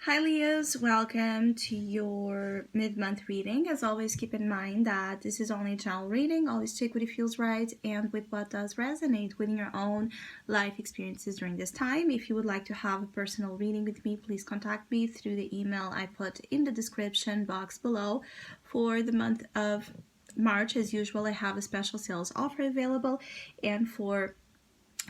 Hi Leos, welcome to your mid-month reading. As always, keep in mind that this is only a general reading. Always take what it feels right and with what does resonate within your own life experiences during this time. If you would like to have a personal reading with me, please contact me through the email I put in the description box below. For the month of March, as usual, I have a special sales offer available, and for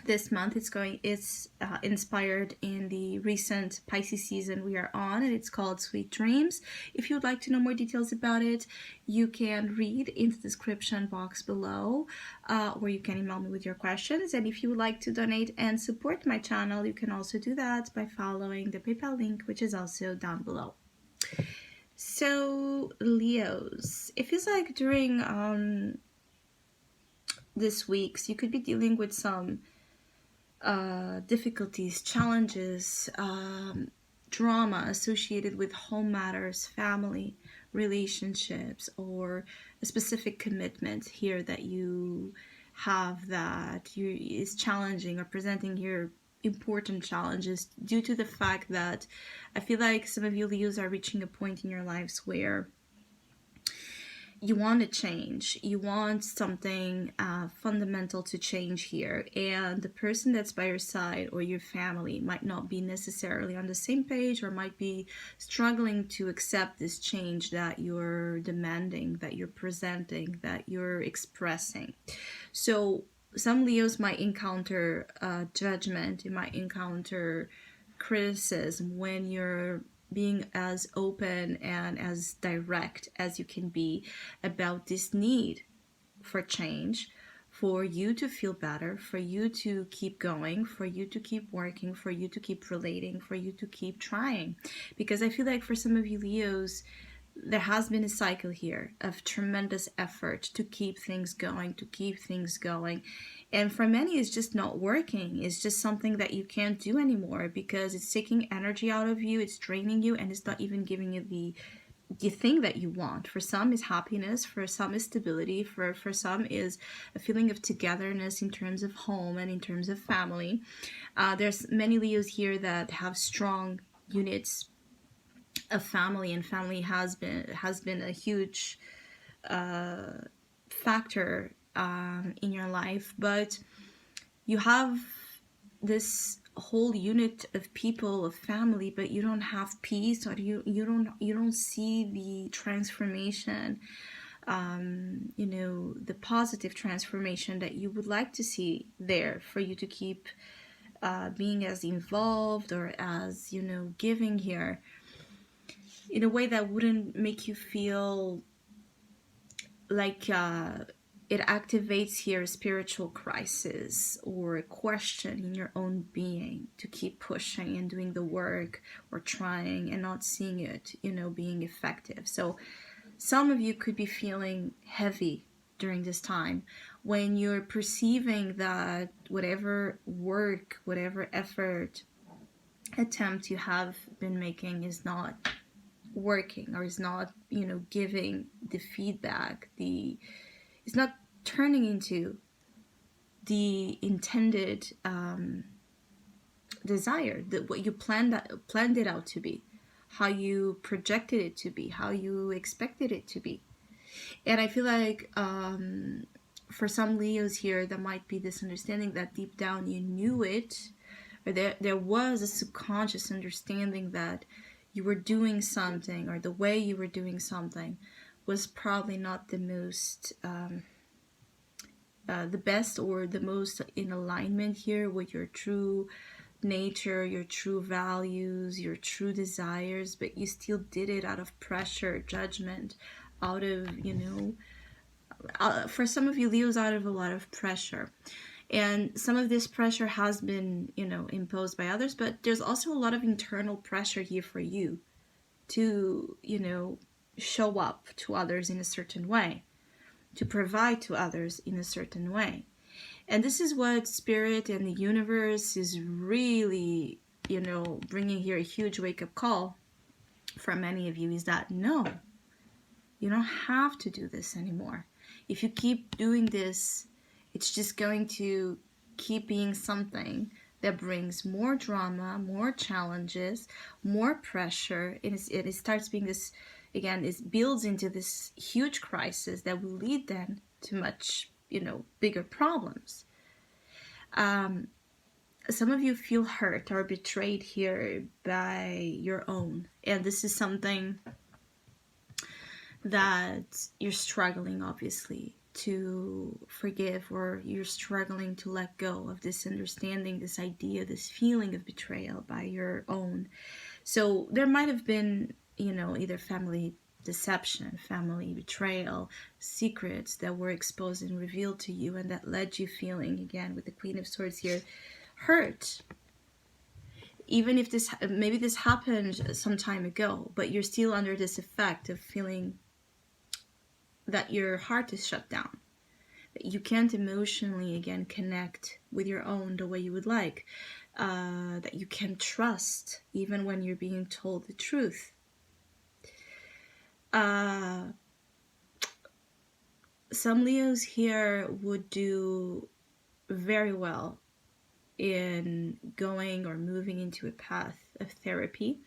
this month it's inspired in the recent Pisces season we are on, and it's called Sweet Dreams. If you would like to know more details about it, you can read in the description box below, or you can email me with your questions. And if you would like to donate and support my channel, you can also do that by following the PayPal link, which is also down below. So Leos, it feels like during this week, so you could be dealing with some difficulties, challenges, drama associated with home matters, family, relationships, or a specific commitment here that you have that is challenging or presenting here important challenges due to the fact that I feel like some of you Leos are reaching a point in your lives where you want to change, you want something fundamental to change here, and the person that's by your side or your family might not be necessarily on the same page, or might be struggling to accept this change that you're demanding, that you're presenting, that you're expressing. So some Leos might encounter judgment, you might encounter criticism when you're being as open and as direct as you can be about this need for change, for you to feel better, for you to keep going, for you to keep working, for you to keep relating, for you to keep trying. Because I feel like for some of you Leos, there has been a cycle here of tremendous effort to keep things going, and for many it's just not working. It's just something that you can't do anymore because it's taking energy out of you, it's draining you, and it's not even giving you the thing that you want. For some is happiness, for some is stability, for some is a feeling of togetherness in terms of home and in terms of family. There's many Leos here that have strong units of family, and family has been a huge factor in your life, but you have this whole unit of people, of family, but you don't have peace, or you don't see the transformation, the positive transformation that you would like to see there for you to keep being as involved or as giving here in a way that wouldn't make you feel like it activates here a spiritual crisis or a question in your own being to keep pushing and doing the work or trying and not seeing it, being effective. So some of you could be feeling heavy during this time when you're perceiving that whatever work, whatever effort, attempt you have been making is not working, or is not giving the feedback, it's not turning into the intended desire, that what you planned it out to be, how you projected it to be, how you expected it to be. And I feel like for some Leos here, there might be this understanding that deep down you knew it, or there was a subconscious understanding that you were doing something, or the way you were doing something was probably not the most the best or the most in alignment here with your true nature, your true values, your true desires, but you still did it out of pressure, judgment, out of for some of you Leos, out of a lot of pressure. And some of this pressure has been, imposed by others, but there's also a lot of internal pressure here for you to, show up to others in a certain way, to provide to others in a certain way. And this is what Spirit and the universe is really, bringing here a huge wake-up call for many of you, is that no, you don't have to do this anymore. If you keep doing this, it's just going to keep being something that brings more drama, more challenges, more pressure. It starts being this, again, it builds into this huge crisis that will lead then to much, bigger problems. Some of you feel hurt or betrayed here by your own. And this is something that you're struggling, obviously, to forgive, or you're struggling to let go of this understanding, this idea, this feeling of betrayal by your own. So there might have been, either family deception, family betrayal, secrets that were exposed and revealed to you, and that led you feeling, again, with the Queen of Swords here, hurt. Even if maybe this happened some time ago, but you're still under this effect of feeling that your heart is shut down, that you can't emotionally, again, connect with your own the way you would like, that you can't trust even when you're being told the truth. Some Leos here would do very well in going or moving into a path of therapy,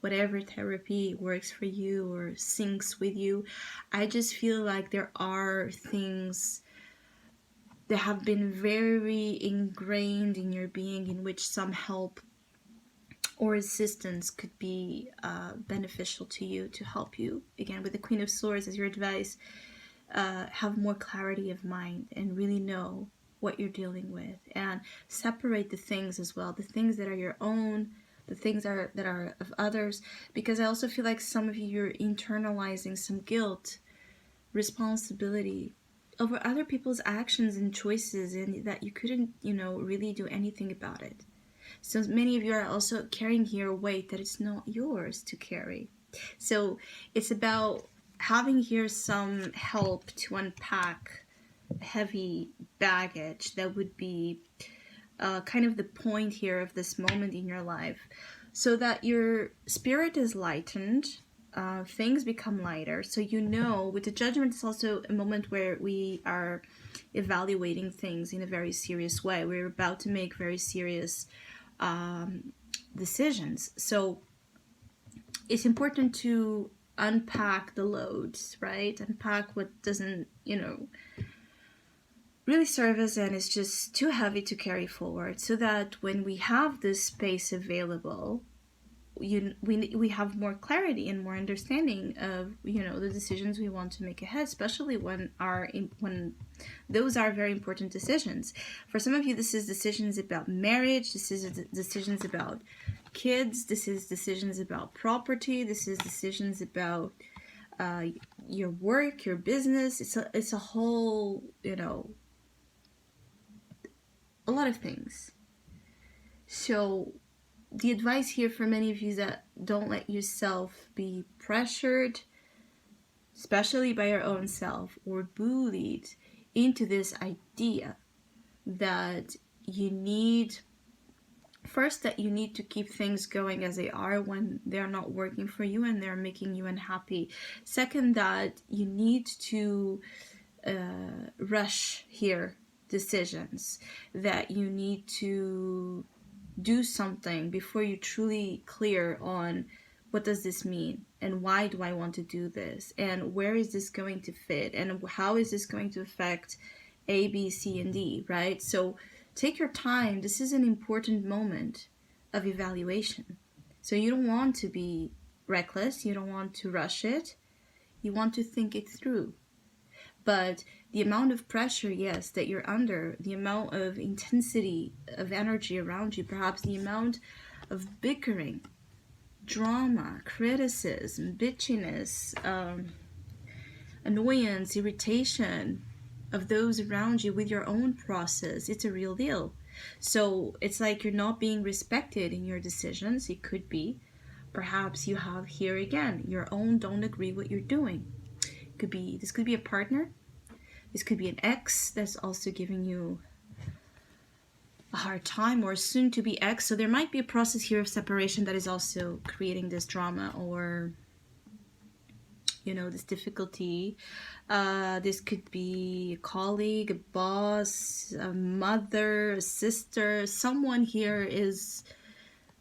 whatever therapy works for you or syncs with you. I just feel like there are things that have been very ingrained in your being in which some help or assistance could be beneficial to you, to help you, again, with the Queen of Swords as your advice, have more clarity of mind and really know what you're dealing with, and separate the things as well, the things that are your own, the things that are of others, because I also feel like some of you, you're internalizing some guilt, responsibility over other people's actions and choices, and that you couldn't, really do anything about it. So many of you are also carrying here a weight that it's not yours to carry. So it's about having here some help to unpack heavy baggage that would be kind of the point here of this moment in your life, so that your spirit is lightened, things become lighter. So with the Judgment, it's also a moment where we are evaluating things in a very serious way. We're about to make very serious decisions. So it's important to unpack the loads, right? Unpack what doesn't, really serve us and is just too heavy to carry forward, so that when we have this space available, we have more clarity and more understanding of the decisions we want to make ahead, especially when those are very important decisions. For some of you, this is decisions about marriage, this is decisions about kids, this is decisions about property, this is decisions about your work, your business. It's a whole, a lot of things. So the advice here for many of you is that don't let yourself be pressured, especially by your own self, or bullied into this idea that you need to keep things going as they are when they're not working for you and they're making you unhappy. Second, that you need to rush here decisions, that you need to do something before you're truly clear on what does this mean, and why do I want to do this, and where is this going to fit, and how is this going to affect A, B, C, and D, right? So take your time. This is an important moment of evaluation. So you don't want to be reckless, you don't want to rush it, you want to think it through. But the amount of pressure, yes, that you're under, the amount of intensity of energy around you, perhaps the amount of bickering, drama, criticism, bitchiness, annoyance, irritation of those around you with your own process, it's a real deal. So it's like you're not being respected in your decisions. It could be, perhaps you have here again, your own don't agree what you're doing. This could be a partner. This could be an ex that's also giving you a hard time, or soon to be ex. So there might be a process here of separation that is also creating this drama, or this difficulty. This could be a colleague, a boss, a mother, a sister. Someone here is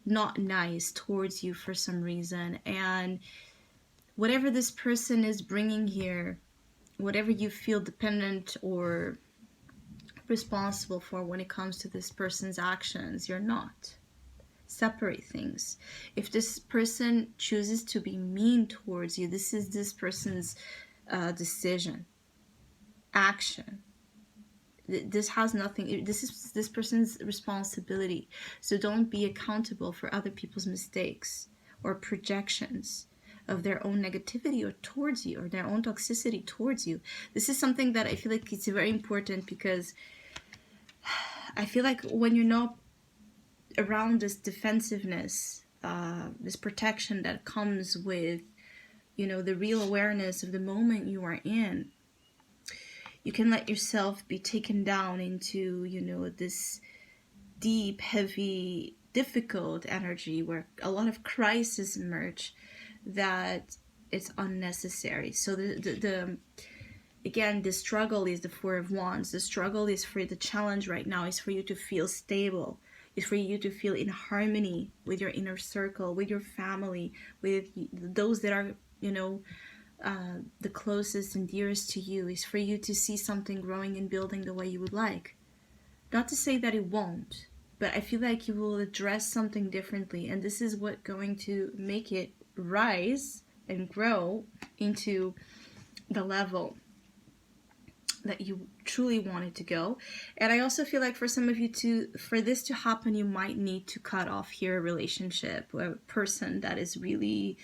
not nice towards you for some reason, and whatever this person is bringing here, whatever you feel dependent or responsible for when it comes to this person's actions, you're not. Separate things. If this person chooses to be mean towards you, this is this person's decision, action. This has nothing, this is this person's responsibility. So don't be accountable for other people's mistakes or projections of their own negativity or towards you, or their own toxicity towards you. This is something that I feel like it's very important, because I feel like when you're not around this defensiveness, this protection that comes with, the real awareness of the moment you are in, you can let yourself be taken down into, this deep, heavy, difficult energy where a lot of crises emerge that it's unnecessary. So again, the struggle is the Four of Wands. The struggle is for the challenge right now is for you to feel stable. Is for you to feel in harmony with your inner circle, with your family, with those that are, the closest and dearest to you. Is for you to see something growing and building the way you would like. Not to say that it won't, but I feel like you will address something differently, and this is what's going to make it rise and grow into the level that you truly wanted to go. And I also feel like for some of you for this to happen, you might need to cut off here a relationship, a person that is really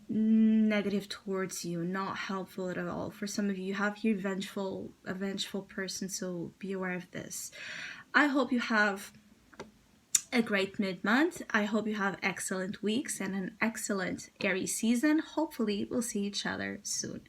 negative towards you, not helpful at all. For some of you, you have here a vengeful person, so be aware of this. I hope you have a great mid-month. I hope you have excellent weeks and an excellent Aries season. Hopefully we'll see each other soon.